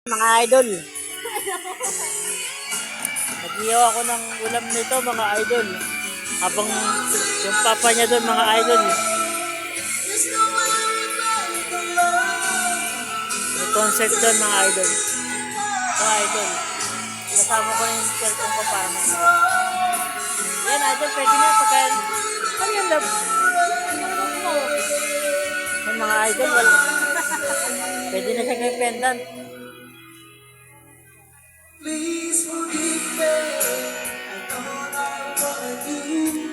Mga idol. Nag-iyaw ako ng ulam nito mga idol. Habang yung papa niya doon mga idol. May concert doon mga idol. Mga idol. Kasama ko yung cellphone ko para mag-iyaw. Yan idol, pwede na pagka... Ano yan love? Yung mga idol, wala. Pwede na siya kay pendant. Please forgive me. I thought I wanna do.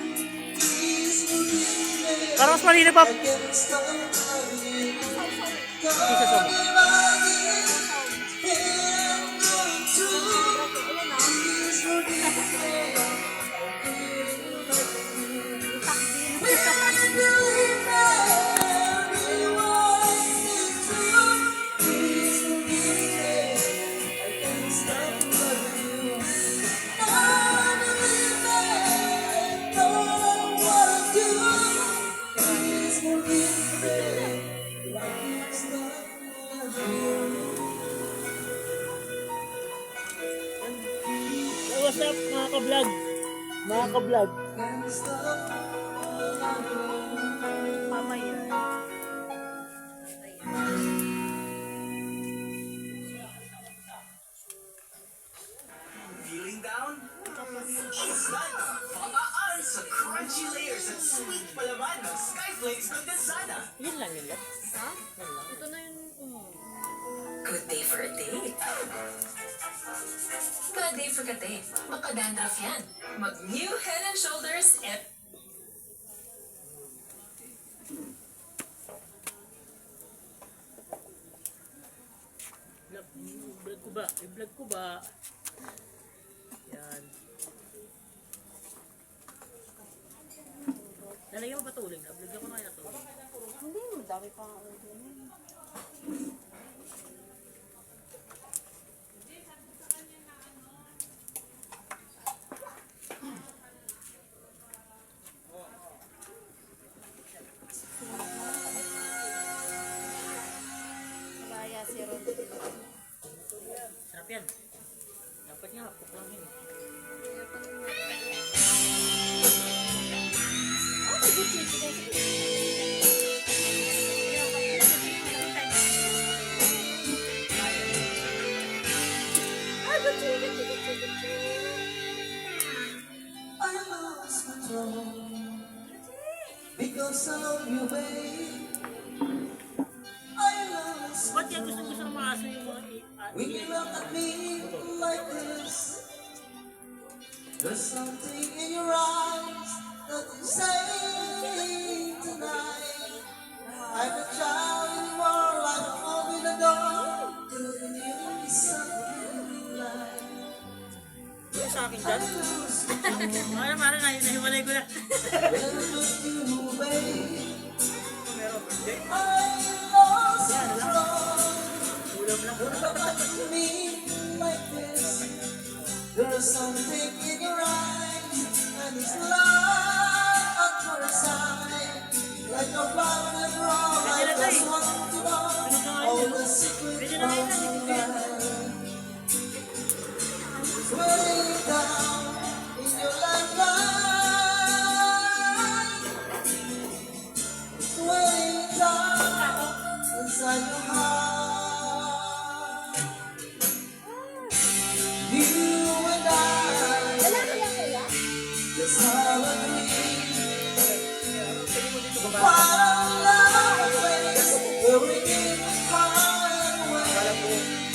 Please forgive me. Parang mas malino pa. I can't stop loving you. Isa sa mo. Please forgive me. What's up mga ka-vlog? Mga ka-vlog. Mamaya. Feeling down? Sana! Paan sa crunchy layers at sweet palaman ng Skyflakes Condensada. Yun lang yun lang. Ha? Ito na yung... Good day for a date. Bad day for kate. Baka dandruff yan. Mag-new Head and Shoulders at... Vlog ko ba? I-vlog ko ba? Yan. Lalagyan mo ba tuling? Vlog ko na kaya tuling. Hindi, madami pa nga. Kaya si Ron. Sarap yan. Dapat nga, puklang yun. I lost control because of your way. I lost Ba't yan gusto ng mga aso yung mga when you look at me like this. There's something in your eyes that you say tonight. I'm a child in the world, I don't open the door to the new something like. Yung sa akin dyan? Mara na, nahiwalay ko na. When I look you away, Meron birthday? I lost Yan, alam. control. Ulam lang. When you look at me like this, there's something in your eyes, and it's love at first sight. Like a flower that grows, I just want to know all the secrets Pwede na ngayon na, from hindi ko life. Way down in your lifeline, way down inside your heart. You and I just have a dream. What a lovely place where we can find a way.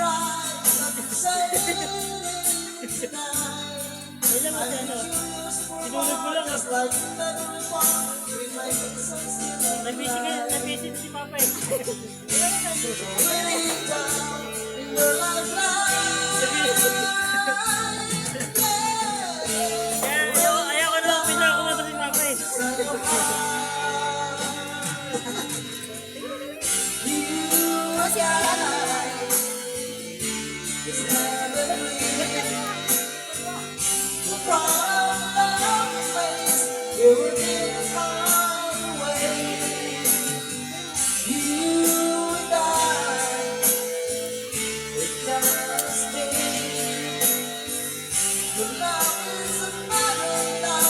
right at the same time. Alam mo, ano, sinunod mo lang. Just like another one, we might get some still Nabisi si Papa eh. Really down in your lifeline. Ayaw ko na pinakumata si Papa eh. Kasi ano, You were getting far away. You and I, we're gonna stay. The love is a matter now,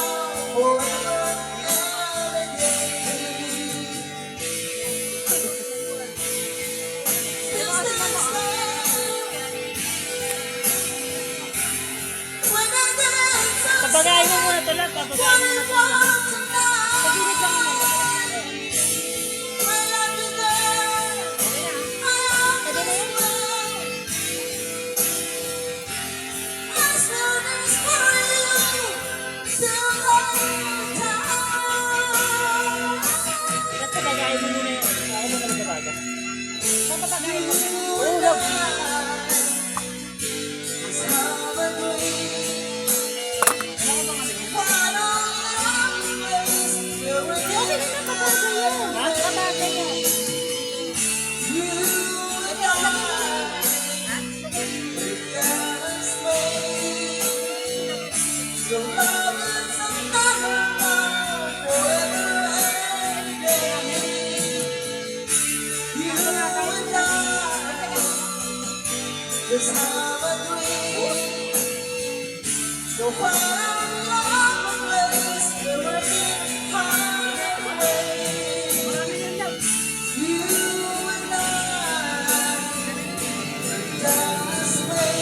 forever and a day. This is when I dance, Papagayin mo muna ito lang. Papagayin mo muna ito lang. pagdinig lang naman. when I'll be there. Pwede na yun. As long as for you, till the time. Ba't papagayin mo muna yun? Ako mo naman nabaga. Papapagayin mo. Oo, love. Let's have a dream. Why don't we place where we Okay na na, papagay yan. Ha? Papagay yan. You and I, we can stay. So love is a matter now, forever and a day. You and I, just have a dream. So far along the place where we're being far away. You and I, down this way.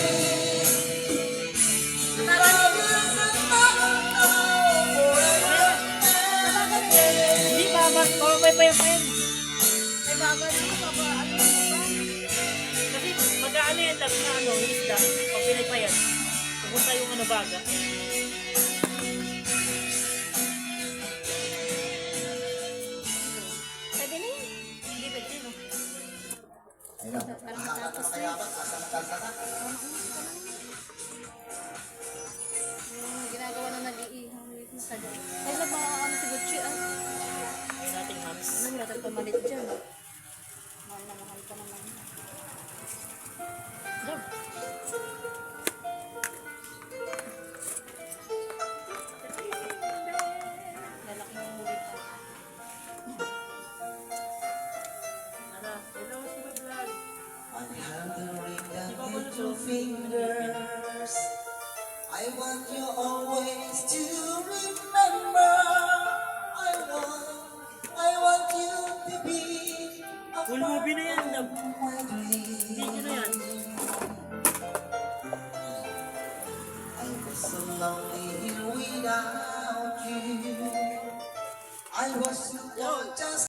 Love is a matter now, forever and a day. Hindi pa, mas pamabay pa yan. May bagal mo, papa. Ano ba? Kasi mag-aano yan, love na ano, isda. Pag pinagpayan, pupunta yung ano baga. Pwede na yun. Hindi pwede no? Parang matapos na yun. Yung ginagawa na nag-iihang ulit na sadya. Ay, nagmakaano si Gucci ah. Ayun nating hams. Ano, wala tayong pamalit dyan. Mahal na mahal ka naman. Job. Lalaki ng huli pa. Ano, hello, super vlog. I have the ring on little fingers. I want you always to remember. I want you to be a Full movie na yan, love. part of my dream. Video na